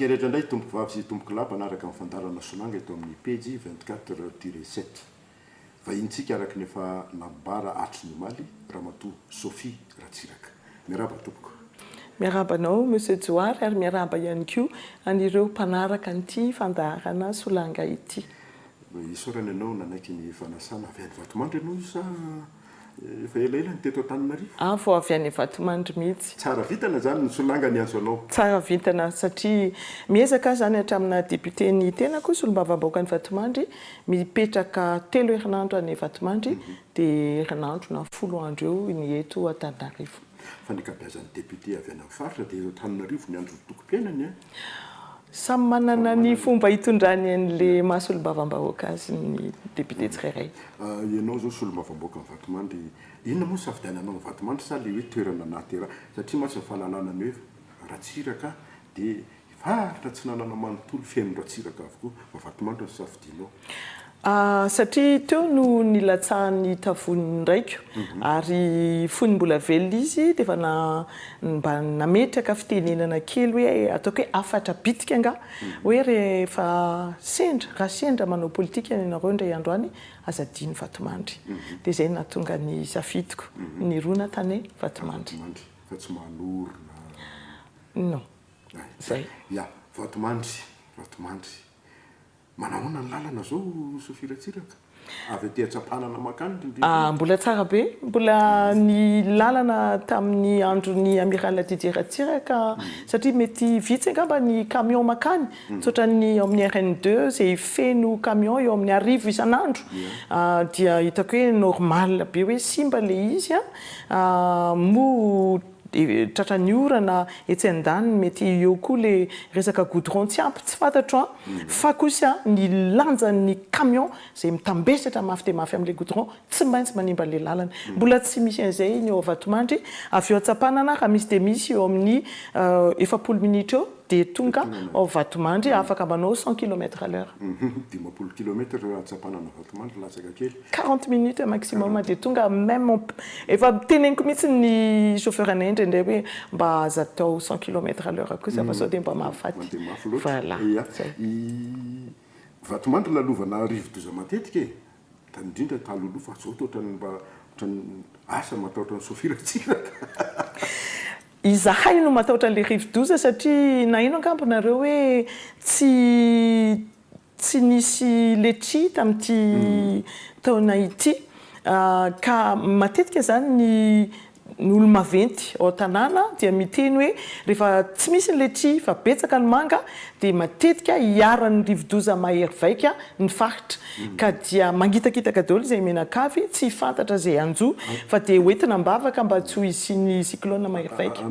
antsika rehetra indray tomboky vavy sy tomboky lahy manaraka amin'ny fandarana solanga eto amin'ny page 24-7 vahintsika araka ny efa nambara atry ny omaly ramatoa Sophie Ratsiraka. Miaraba tompoko. Miarabanao Monsieur Djoary ary miaraba ihany koa anireo mpanaraka an'ity fandarana solanga ity. Isorana ianao nanaiky ny fanasana avy any Vatomandry ianao sa efa elaela ny teto Antananarivo? Vao avy any Vatomandry mihitsy. Tsara vitana zany ny solanga ny azo anao. Tsara vitana satria miezaka zany hatramina député ny tenako solombavambahoaka ny Vatomandry mipetraka 3 herinandro any Vatomandry dia herinandro na 10 andro eo ny eto Antananarivo. Fa ny kabeazan'ny député avy any amin'ny faritra dia Antananarivo ny andro toko-piainany a? Samy manana ny fomba hitondrany an'le mahasolom-bavambahoaka azy ny député tsirairay. Ianao zao solombavambahoaka amin'ny Vatomandry, inona moa safidiananao amin'ny Vatomandry sa le hoe toerana natera satria masy ny fahalalana ny hoe Ratsiraka dia faritra tsy nanana manontolo feno Ratsiraka avokoa Vatomandry ny safidianao. Satria teo no nilatsahan'ny tavoniny raiko ary fony mbola velona izy dia efa mba nametraka fitenenana kely hoe ataoko hoe afatra bitika anga hoe rehefa raha sendra manao politika ianareo indray andro any aza diny Vatomandry dia izay nahatonga ny safidiko ny rona tany Vatomandry. Fa tsy manorona. Non. Zay. Ya, Vatomandry. Manahoana ny lalana zao Sophie Ratsiraka? Avy aty Antsapanana makany mbola tsara be, mbola ny lalana tamin'ny andron'ny amiral Didier Ratsiraka satria mety vitsy angamba ny camion makany tsotra ny amin'ny RN2 izay feno camion eo amin'ny 10 isan'andro dia hitako hoe normal be hoe simba le izy mo tratran'ny orana etsy an-daniny mety eo koa le resaka goudron tsy ampy tsy fantatro fa kosa ny lanjan'ny camion izay mitambesatra mafy dia mafy amin'ilay goudron tsy maintsy manimba le lalana. Mbola tsy misy an'izay ny eo Vatomandry avy eo Antsapanana raha misy dia misy eo amin'ny 40 minitra eo dia tonga ao Vatomandry afaka manao 100 km/h. 10 km Antsapanana Vatomandry latsaka kely. 40 minutes maximum dia tonga même efa teneniko mihitsy ny chauffeur anay indray hoe mba aza atao 100 km/h kosa fa sao dia mba mahafaty. Voilà. Vatomandry lalovana rivo-doza matetika e. Tany indrindra taloloha fa zao totrany mba asa matahotra ny Sophie Ratsiraka. Izahay no matahotra le rivo-doza satria na ino angamponareo hoe tsy nisy letchi tamin'ity taona ity ka matetika zany ny olo maventy ao tanàna dia miteny hoe rehefa tsy misy ny letchi fa betsaka ny manga dia matetika hiaran'ny rivo-doza mahery vaika ny faritra ka dia mangitakitaka daholo izay menakavy tsy fantatra izay anjo fa dia hoentina mbavaka mba tsy ho isian'ny cyclone mahery vaika.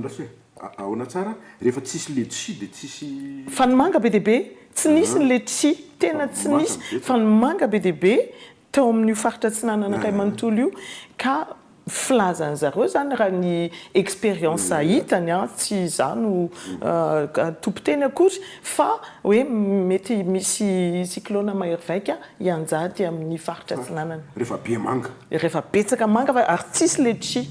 Ahoana tsara rehefa tsisy letchi dia tsisy fa ny manga be dia be tsy nisy ny letchi tena tsy nisy fa ny manga be dia be tao amin'ny faritra tsy nanana iray manontolo io ka filazany zareo zany raha ny expérience hitany tsy zano tompoteny akory fa hoe mety misy cyclone mahery vaika hianjady amin'ny faritra tsy nanana. Rehefa betsaka manga fa ary tsisy letchi.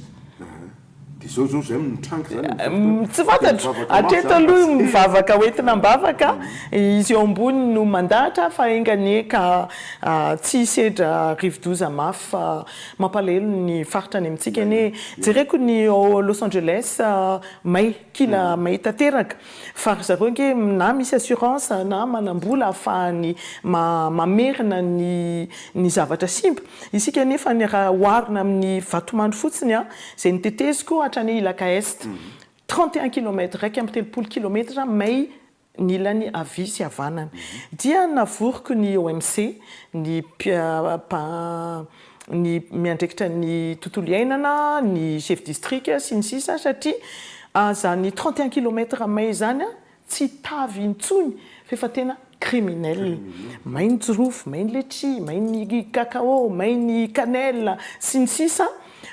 Dia zao zay mitranga zany. Tsy fantatro. Hatreto aloha mivavaka hoentina mbavaka izy eo ambony no mandahatra fa enganie ka tsy hisedra rivo-doza mafy fa mampalahelo ny faritra any amintsika anie. Jereko ny Los Angeles may kila may tanteraka fa zareo nge na misy assurance na manambola ahafahany mamerina ny zavatra simba. Isika nefa ny raha oharina amin'ny Vatomandry fotsiny izay niteteziko hatrany Ilaka Est 31 km raiky amin'ny 30 km may ny ilany avy sy havanana dia navoriko ny OMC ny miandraikitra ny tontolo iainana ny chef district sy ny sisa satria zany 31 km may zany tsy tavy intsony fa efa tena criminel. May ny jirofo, may ny letchi, may ny cacao, may ny cannelle sy ny sisa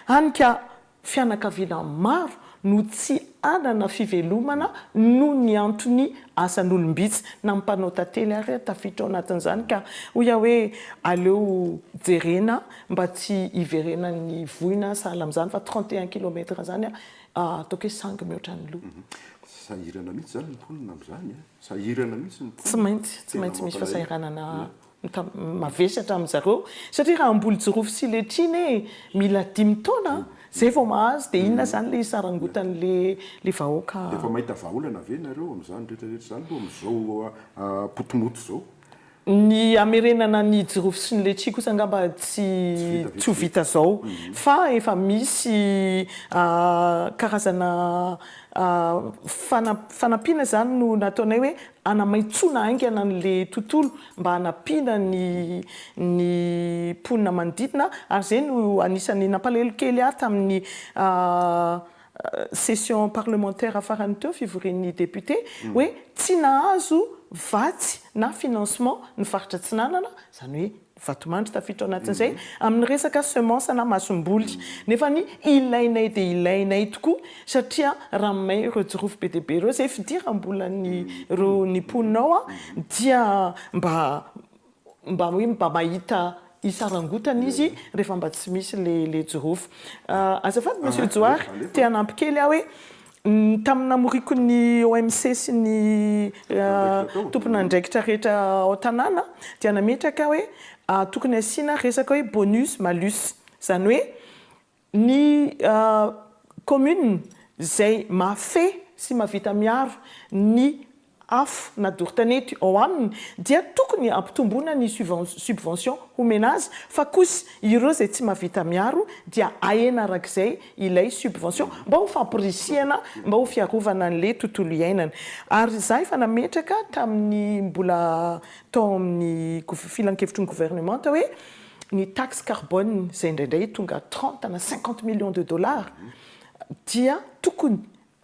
anika fianakaviana maro no tsy anana fivelomana no ny antony asan'olombitsy na mpanao tantely ary tafiditra ao anatin'izany ka hoy hoe aleo jerena mba tsy hiverena ny voina sahala amin'izany fa 31 km zany ataoko hoe sangy mihoatra ny loha. Sahirana mihitsy zany ny mponina amin'izany sahirana mihitsy ny tsy maintsy misy fahasahiranana mavesatra amin'izareo satria raha amboly jirofo sy letriny mila 10 taona zay vao mahazo dia inona zany le sarangotan'le vahoaka. Efa mahita vahaolana ve nareo amin'izany rehetrarehetra zany aloha amin'izao potomoto zao. Ny amerenana ny jirofo sy ny letria kosa angamba tsy ho vita zao fa efa misy karazana fanampiana zany no nataonay hoe anamaitsona aingana n'le tontolo mba hanampiana ny mponina manodidina ary zay no anisan'ny nampalahelo kely ahy tamin'ny session parlementaire afarany teo fivorian'ny député hoe tsy nahazo vatsy na financement ny faritra Tsinanana zany hoe vatomandry tafiditra ao anatin'izay amin'ny resaka semence na masomboly nefa ny ilainay dia ilainay tokoa satria ramay ireo jirofo be dia be ireo zay fidiram-bola ny mponinao dia mba mahita isarangotana izy rehefa mba tsy misy le jirofo. Azafady monsieur Joary te hanampy kely aho hoe tamina moriko ny OMC sy ny tompona andraikitra rehetra ao tanàna dia nametraka hoe tokony asiana resaka hoe bonus malus zany hoe ny commune zay mahafehy sy mahavita miaro ny afo na dortanety ao aminy dia tokony ampitomboana ny subvention homena azy fa kosa ireo zay tsy mahavita miaro dia ahena arak'izay ilay subvention mba ho fampirisihana mba ho fiarovana an'le tontolo iainana. Ary za efa nametraka tamin'ny mbola tao amin'ny filan-kevitry ny gouvernement hoe ny taxe carbone zay indraindray tonga 30 na 50 millions de dollars dia tokony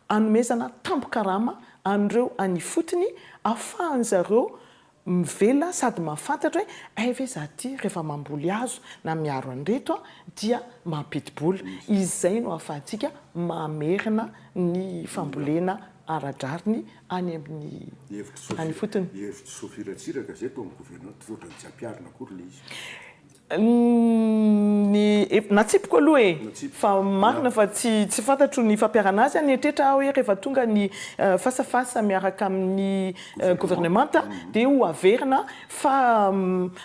anomezana tampokarama an'ireo any fotony ahafahan zareo mivela sady mahafantatra hoe ayve za ty rehefa mamboly azo na miaro an'reto dia mampidi-bola izay no ahafahantsika mamerina ny fambolena aradrariny any amin'ny fotony. Hevitra sofiratsiraka zay to amin'ny gouvernement totra tsy ampiarina akory le izy. Natsipiko aloha fa marina fa tsy fantatro ny fampiarana azy anetretra hoe rehefa tonga ny fasafasa miaraka amin'ny gouvernement dia ho averina fa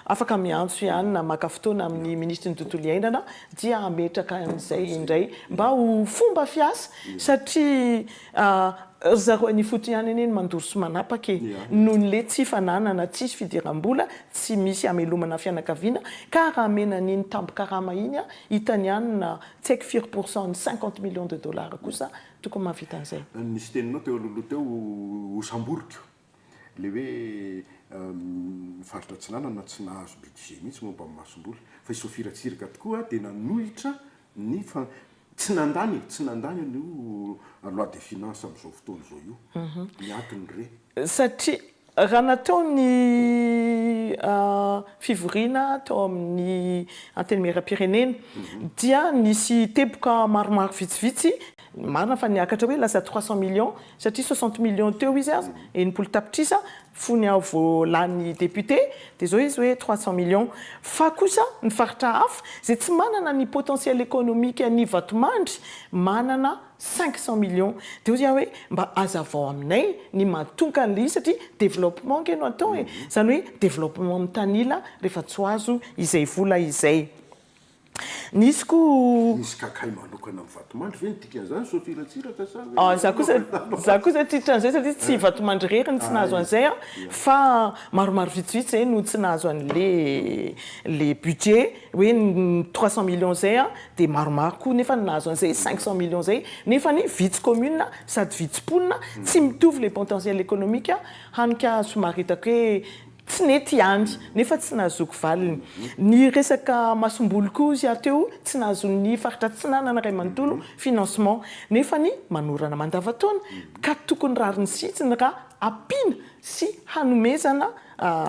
afaka miantso ihany na maka fotoana amin'ny ministre ny tontolo iainana dia ametraka an'izay indray mba ho fomba fiasa satria zareo ny foto ihany eny mandoro sy manapaka noho nyle tsy fananana tsisy fidiram-bola tsy misy amelomana fianakaviana ka raha mena niny tampokarama iny hitany ihany na tsy haiko 5% ny 50 millions de dollars kosa tokony mahavita an'izay. Nisy teninao teo alohaloha teo ho samborika le hoe faritra Tsinanana tsy nahazo budget mihitsy momba amin'ny masomboly fa isofiratsiraka tokoa dia nanohitra ny tsy nandany an'io loi de finance amin'izao fotoana izao io miatony re satria raha natao ny fivoriana tao amin'ny anteny miaram-pirenena dia nisy teboka maromaro vitsivitsy marina fa niakatra hoe lasa 300 millions satria 60 millions teo izy azy enimpolo tapitrisa fony ao voalany député dia zao izy hoe 300 millions fa kosa ny faritra hafa zay tsy manana ny potentiel économique ny vatomandry manana 500 millions dia ozy hoe mba azavao aminay ny mahatonga an'le satria développement ngeno atao zany hoe développement amin'ny tanila rehefa tsy azo izay vola izay. Nisy kakay manokana amin'ny vatomandry ve nidikan'izany sofiratsiraka za kosa titran'izay satria tsy vatomandry reriny tsy nahazo an'izay fa maromaro vitsivitsy zay no tsy nahazo an'le budget hoe 300 millions zay dia maromaro koa nefa nahazo an'izay 500 millions zay nefa ny vitsy commune sady vitsy-ponina tsy mitovy le potentiel économique hanika somary hitako hoe tsy nety ihany nefa tsy nahazoko valiny. Ny resaka masomboly koa izy ateo tsy nahazon'ny faritra Tsinanana ray manontolo financement nefa ny manorana mandavataona ka tokony rariny sitsiny raha ampiana sy hanomezana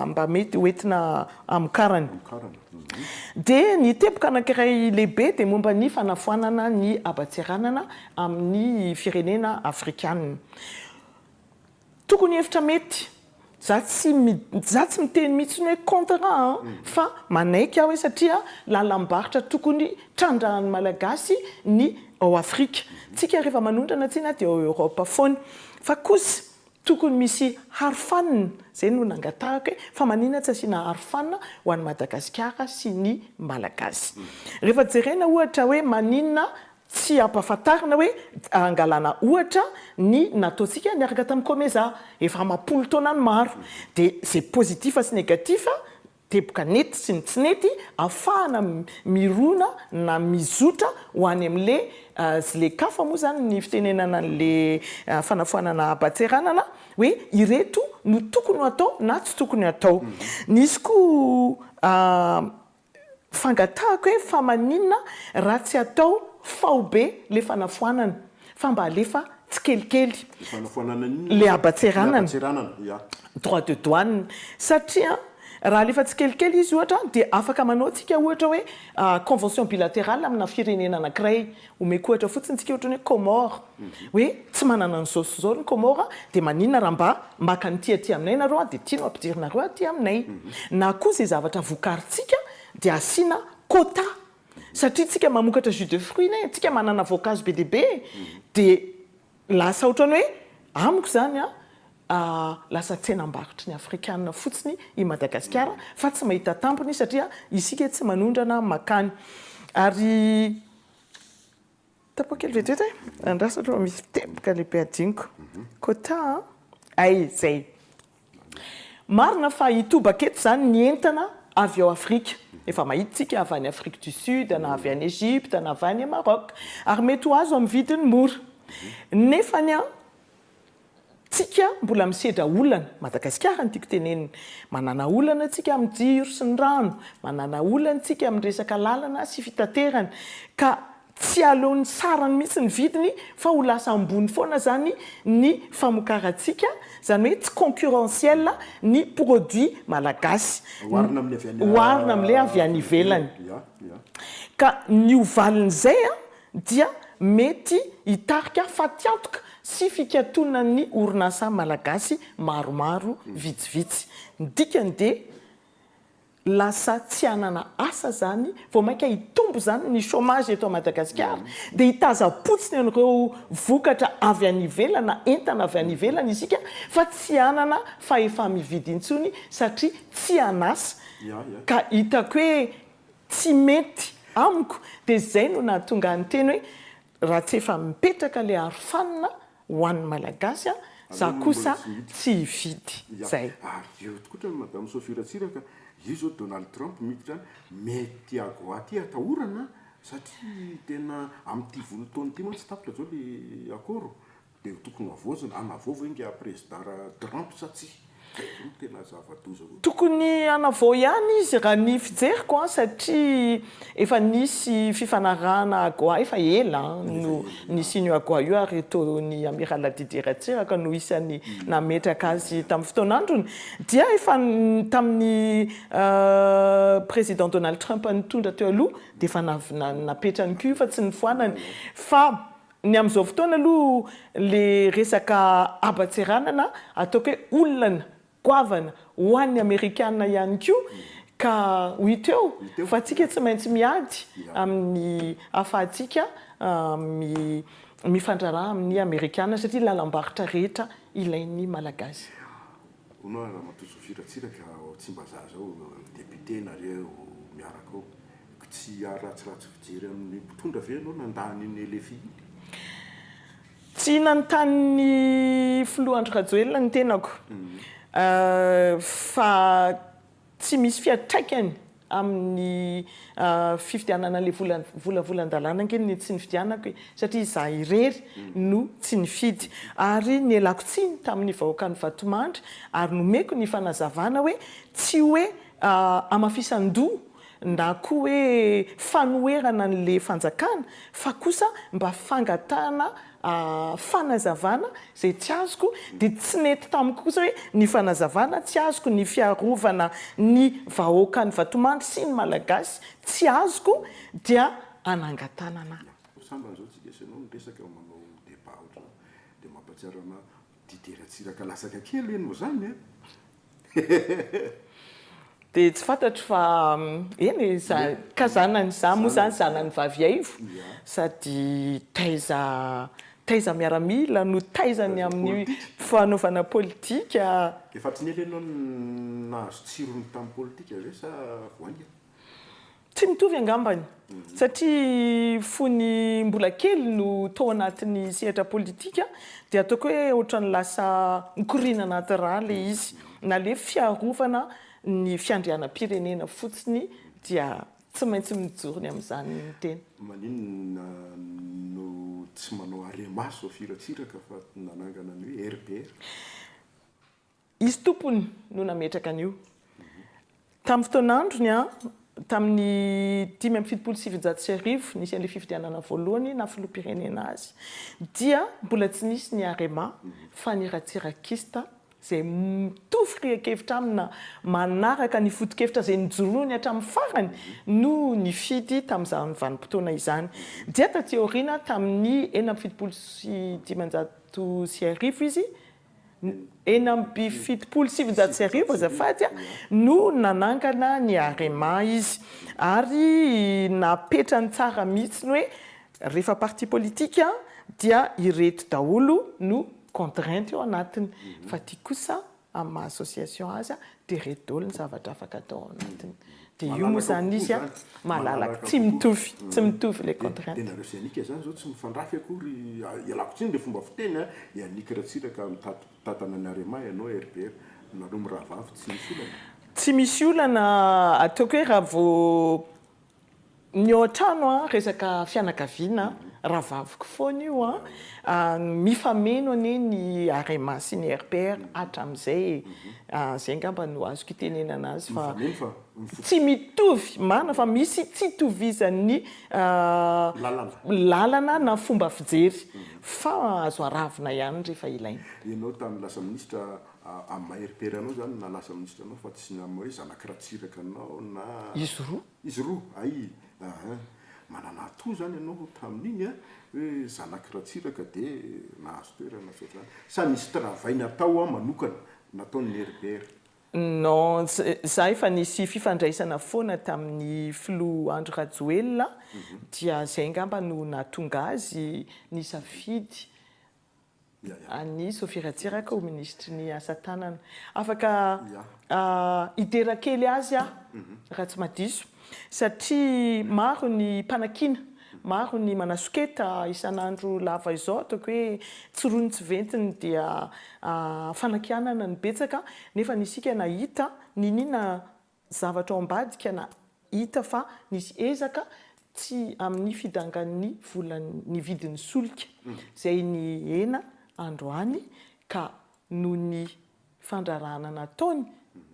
mba mety hoentina amokarany. Dia ny teboka anankiray lehibe dia momba ny fanafoanana ny abatsiranana amin'ny firenena afrikanina. Tokony hevitra mety za tsy miteny mihitsy hoe contrat fa manaiky aho hoe satria lalam-barotra tokony trandrahan'ny malagasy ny ao Afrika. Tsika rehefa manondrana tsena dia ao Europe foana. Fa kosa tokony misy harofanina zay no nangatahako hoe fa maninona tsy asiana harofanina ho an'ny Madagasikara sy ny malagasy. Rehefa jerena ohatra hoe maninona tsy ampahafantarina hoe angalana ohatra ny nataontsika niaraka tamin'ny Komeza efa amapolo taona ny maro dia zay pozitifa sy negatifa teboka nety sy ny tsy nety ahafahana mirona na mizotra ho any amin'le zilekafa moa zany ny fitenenana n'le fanafoanana Batseranana hoe ireto no tokony atao na tsy tokony atao. Nisy koa fangatahako hoe fa maninona raha tsy atao faobe le fanafoanana fa mba alefa tsikelikely le Abatseranana droit de douane satria raha alefa tsikelikely izy ohatra dia afaka manao tsika ohatra hoe convention bilatérale amina firenena anankiray omeko ohatra fotsiny tsika ohatra hoe Comore hoe tsy manana an'izao sy izao ny Comore dia maninona raha mba maka ny tia aminay nareo dia tianao ampidirinareo aty aminay na koa izay zavatra vokarintsika dia asiana quota satria tsika mamokatra jus de fruits ne tsika manana voankazo be dia lasa ohatrany hoe amiko zany lasa tsenam-barotra ny afrikanina fotsiny i Madagasikara fa tsy mahita tampony satria isika tsy manondrana makany ary tapakely vetreta andrasa aloha misy fiteboka lehibe adiniko quota ay zay marina fa itobaka eto zany ny entana avy ao Afrika efa mahitsika avy any Afrique du Sud na avy any Égypte na avy any Maroc ary mety ho azo amin'ny vidiny mora nefa ny tsika mbola misedra olana Madagasikara ny tiako tenenina manana olana tsika amin'ny jiro sy ny rano manana olana tsika amin'ny resaka lalana sy fitaterana ka tsy aleon'ny sarany mihitsy ny vidiny fa ho lasa ambony foana zany ny famokarantsika zany hoe tsy concurrentiel ny produit malagasy oharina amin'ilay avy any ivelany ka ny ovalin'izay dia mety hitarika fatiantoka sy fikatona ny orinasa malagasy maromaro vitsivitsy dikany dia lasa tsy anana asa zany vao mainka hitombo zany ny chômage eto Madagasikara dia hitazapotsiny an'ireo vokatra avy any ivelana entana avy any ivelana isika fa tsy anana fa efa mividy intsony satria tsy anasa ka hitako hoe tsy mety amiko dia zay no nahatonga ny teny hoe raha tsy efa mipetraka le arofanina ho an'ny malagasy za kosa tsy hividy zay eo tokotra madame Sophie Ratsiraka io zao Donald Trump miditra mety agoaty atahorana satria tena amin'ity volontaony ity moa tsy tapitra zao le akoro dia tokony avozana anavovo inga président Trump sa tsy tena zava-doza tokony anavao ihany izy raha ny fijeriko satria efa nisy fifanarahana agoa efa ela no nisy io agoa io ary tony amiral Didier Ratsiraka no isany nametraka azy tamin'ny fotoan'androny dia efa tamin'ny président Donald Trump nitondra teo aloha dia efa napetrany koa fa tsy nifoanany fa ny amin'izao fotoana aloha le resaka Abatseranana ataoko hoe olana goavana ho an'ny Amerikana ihany koa ka ho iteo fa tsika tsy maintsy miady amin'ny afahantsika mifandraraha amin'ny Amerikana satria lalam-barotra rehetra ilain'ny malagasy. Ono raha matoa Sophie Ratsiraka tsy mba za zao député nareo miaraka ao tsy ratsiratsy fijery amin'ny mpitondra ve anao nandany ny elefi tsy nanontany filohandro Rajoelina ny tenako fa tsy misy fiantraikany amin'ny fifidianana le volavolan-dalàna ankeny tsy nifidianako satria za irery no tsy nifidy ary ny elako tsiny tamin'ny vahoaka ny Vatomandry ary nomeko ny fanazavana hoe tsy hoe amafisan-doha na koa hoe fanoherana n'le fanjakana fa kosa mba fangatahana fanazavana zay tsy azoko dia tsy nety tamiko kosa hoe ny fanazavana tsy azoko ny fiarovana ny vahoaka ny Vatomandry sy ny malagasy tsy azoko dia anangatanana sambany zao tsika sanao niresaka manao débat ohatra dia mampatsiaro ana Didier Ratsiraka lasaka kely eno zany dia tsy fantatro fa eny ka zanany za moa zany zanany vavy aivo sady taiza miaramila no taizany amin'ny fanaovana politika. Efa tsy nielenao nahazo tsirony tamin'ny politika ve sa voanina? Tsy mitovy angambany satria fony mbola kely no tao anatin'ny sehatra politika dia ataoko hoe ohatran'ny lasa mikorina anaty rà le izy na le fiarovana ny fiandrianam-pirenena fotsiny dia tsy maintsy mijorony amin'izany ny tena. Maninona no tsy manao aremaso firatsiraka fa nanangana ny hoe RPR? Izy tompony no nametraka an'io. Tamin'ny fotoan'androny tamin'ny 577 nisy an'ilay fifidianana voalohany na filoham-pirenena azy dia mbola tsy nisy ny arema fa ny ratsirakista zay mitovy rian-kevitra amina manaraka ny foto-kevitra zay nijoroany hatramin'ny farany no nifidy tamin'izany vanim-potoana izany. Dia taty aoriana tamin'ny 1770 izy 1770 azafady no nanangana ny arema izy ary napetrany tsara mihitsiny hoe rehefa parti politika dia ireto daholo no contrainte eo anatiny fa ty kosa amin'ny maha-association azy dia reto daholo ny zavatra afaka atao anatiny. Dia io moa zany izy malalaka tsy mitovy le contrainte. Tena reo Yanika zany zao tsy mifandrafy akory ialako tsiny le fomba fiteny Yanika Ratsiraka mitatana ny arema ianao RPR nareo mirahavavy tsy misy olana. Tsy misy olana ataoko hoe raha vao ny ao an-trano resaka fianakaviana rahavaviko foana io mifameno anie ny arema sy ny RPR hatramin'izay zay ngamba no azoko itenenana azy fa tsy mitovy marina fa misy tsy tovizan'ny lalana na fomba fijery fa azo aravina ihany rehefa ilaina. Ianao tamin'ny lasa ministra amin'ny RPR anao zany na lasa ministra anao fa tsy nama hoe zanaky Ratsiraka anao na izy roa ay manana ato zany ianao tamin'iny hoe zanaky Ratsiraka dia nahazo toerana soatrany sa nisy travail natao manokana nataon'ny RPR? Non, za efa nisy fifandraisana foana tamin'ny filoha Andry Rajoelina dia zay ngamba no nahatonga azy ny safidy any Sophie Ratsiraka ho ministry ny asa tanana. Afaka idera kely azy raha tsy madiso satria maro ny mpanakina maro ny manasoketa isan'andro lava izao ataoko hoe tsirony tsy ventiny dia fanakianana ny betsaka nefa nisika nahita ninina zavatra ao ambadika na hita fa nisy ezaka tsy amin'ny fidangan'ny volan'ny vidin'ny solika zay ny hena androany ka noho ny fandrarahana nataony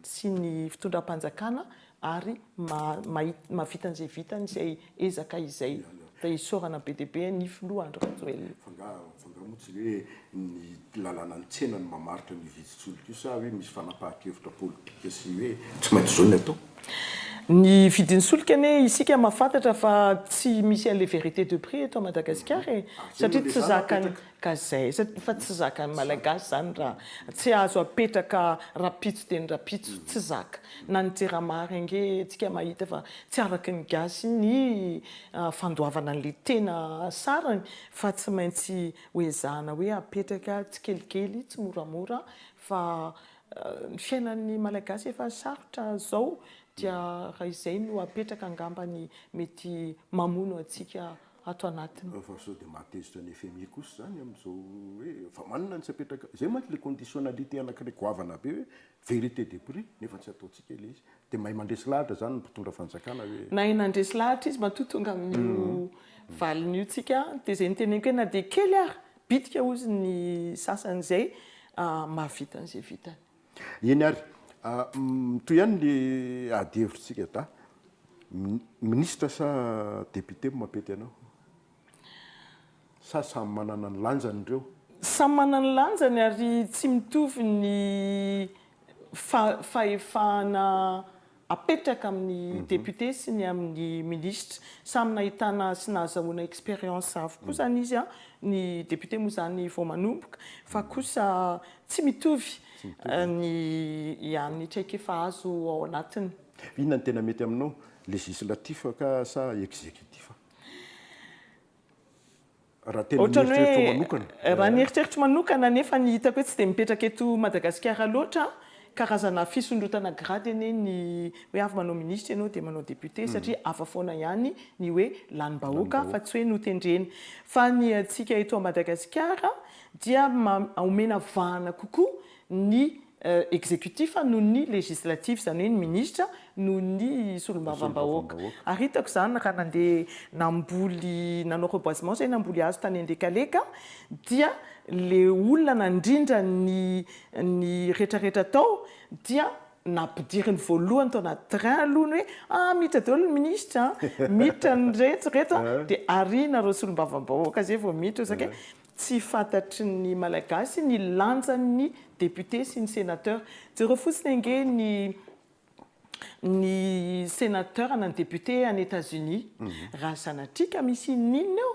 sy ny fitondram-panjakana ary mahavita an'izay vitany izay ezaka izay da isorana be dia be ny filoha Andry Rajoelina. Fanga moa tsy hoe ny lalàna ny tsena ny mamaritra ny vidin-tsolika io sa hoe misy fanapahan-kevitra politika sy hoe tsy maintsy zao ny atao? Ny vidin'ny solika anie isika mahafantatra fa tsy misy an'ilay vérité de prix eto Madagasikara satria tsy zakany kazay fa tsy zakany malagasy zany raha tsy azo apetraka rapitso dia ny rapitso tsy zaka na ny jeramary ange tsika mahita fa tsy araky ny gasy ny fandoavana an'ilay tena sarany fa tsy maintsy hoezahana hoe apetraka tsy kelikely tsy moramora fa ny fiainan'ny malagasy efa sarotra zao dia raha izay no apetraka angambany mety mamono antsika ato anatiny. Fa sao dia mahatezitra ny FMI kosa zany amin'izao hoe fa manana ny tsy apetraka zay mantsy le conditionnalité anankiray goavana be hoe vérité de prix nefa tsy ataontsika ilay izy dia mahay mandresy lahatra zany mpitondra fanjakana hoe na nandresy lahatra izy matotonga amin'io valin'io tsika dia zay niteneniko hoe na dia kely ary bitika ozy ny sasan'izay mahavita an'izay vitany. Eny ary toy ihany le ady hevitritsika da ministra sa député mampety anao sa samy manana ny lanjany ireo? Samy manana ny lanjany ary tsy mitovy ny fahefana apetraka amin'ny député sy ny amin'ny ministre samy nahitana sy nahazahoana expérience avokoa zany izy a ny député moa zany vao manomboka fa kosa tsy mitovy ny traika efa azo ao anatiny. Inona ny tena mety aminao, législatif ka sa exécutif? Raha tena nieritreritro manokana. Raha nieritreritro manokana nefa ny hitako hoe tsy dia mipetraka eto Madagasikara loatra karazana fisondrotana grade eny ny hoe avy manao ministre ianao dia manao député satria afa foana ihany ny hoe lanim-bahoaka fa tsy hoe notendreny. Fa ny antsika eto Madagasikara dia omena vahana kokoa ny exécutif noho ny législatif zany hoe ny ministre noho ny solombavam-bahoaka. Ary hitako zany raha nandeha namboly nanao reboisement zay namboly azo tany Andekaleka dia le olona nandrindra ny rehetrarehetra tao dia nampidiriny voalohany tao anaty train aloha hoe miditra daholo ny ministre miditra ny rehetra dia arina reo solombavam-bahoaka zay vao miditra saky tsy fantatry ny malagasy ny lanjan'ny député sy ny sénateur. Jereo fotsiny ange ny sénateur na ny député any États-Unis raha sanatrika misy ninona eo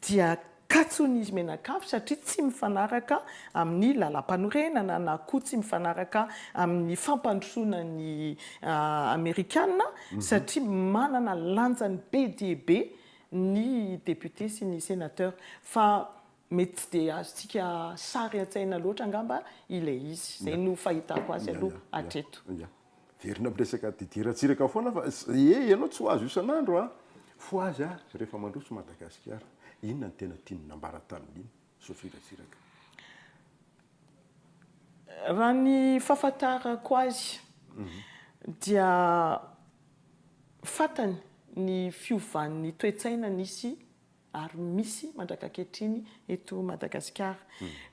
dia katsony izy menakafo satria tsy mifanaraka amin'ny lalam-panorenana na koa tsy mifanaraka amin'ny fampandrosoana ny amerikanina satria manana lanjany be dia be ny député sy ny sénateur fa mety tsy dia azontsika sary an-tsaina loatra angamba ilay izy zay no fahitako azy aloha hatreto. Verina miresaka didiratsiraka foana fa ianao tsy ho azo isan'andro fo azy rehefa mandroso Madagasikara inona ny tena tiany nambara tamin'iny sofiratsiraka? Raha ny fahafantarako azy dia fatany ny fiovan'ny toe-tsaina nisy ary misy mandrakakehtriny eto Madagasikara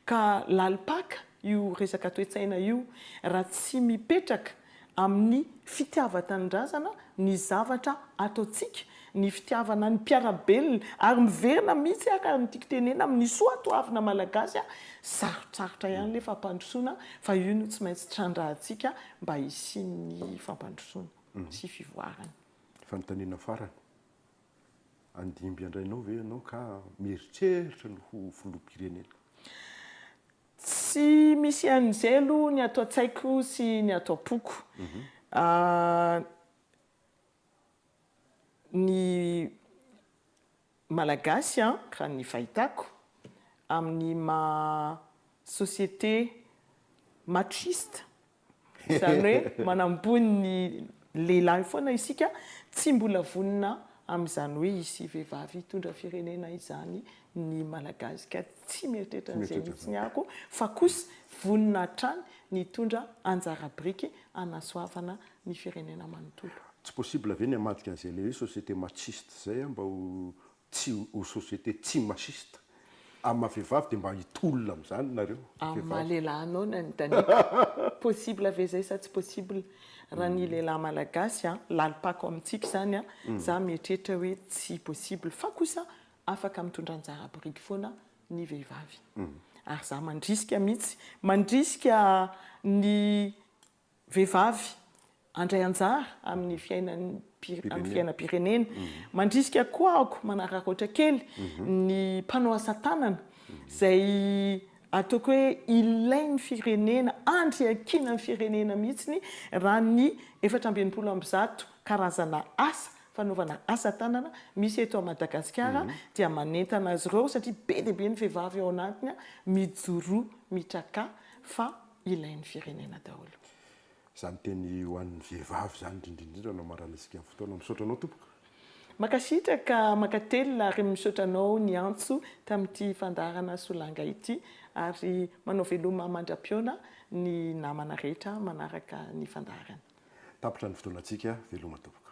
ka lalipaka io resaka toe-tsaina io raha tsy mipetraka amin'ny fitiavan-tanindrazana ny zavatra ataontsika ny fitiavana ny mpiarabelona ary miverina mihitsy ka nytiako tenena amin'ny soatoavina malagasy sarotsarotra ihany le fampandrosoana fa io no tsy maintsy trandrahantsika mba hisian'ny fampandrosoana sy fivoarana. Fanontaniana farany andimby andrainao ve ianao ka mieritreritra ny ho filoham-pirenena? Tsy misy an'izay aloha ny atao tsaiko sy ny atao poko. Ny malagasy raha ny fahitako amin'ny société machiste zany hoe manambony ny lehilahy foana isika tsy mbola vonina amin'izany hoe isy vehivavy hitondra firenena izany ny malagasy ka tsy mieritreritra n'izay mihitsy ny ako fa kosa vonina hatrany ny hitondra anjara biriky anasoavana ny firenena manontolo. Tsy possible ve ny hamadika an'izay le société machiste zay mba ho société tsy machiste amin'ny vehivavy dia mba hitolona amin'izany nareo? Amin'ny lehilahinao no anontaniako possible ve zay sa tsy possible? Raha ny lehilahy malagasy lalipako amintsika zany za mieritreritra hoe tsy possible fa kosa afaka mitondra anjara biriky foana ny vehivavy. Ary za mandrisika mihitsy mandrisika ny vehivavy andray anjara amin'ny fiainam-pirenena mandrisika koa ako manaraka ohatra kely ny mpanao asa tanana zay ataoko hoe ilain'ny firenena andriakina ny firenena mihitsy raha ny 480 karazana asa fanaovana asa tanana misy eto Madagasikara dia manentana azy ireo satria be dia be ny vehivavy ao anatiny mijoro mitraka fa ilain'ny firenena daholo. Zany teny ho an'ny vehivavy zany indrindrindrindra no marana isika amin'ny fotoana misaotranao tompoko. Makasitraka makatelina ary misaotranao ny antso tamin'ity fandarana Solanga ity ary manao veloma mandra-piona ny namana rehetra manaraka ny fandarana. Tapitra ny fotoanantsika veloma tompoko.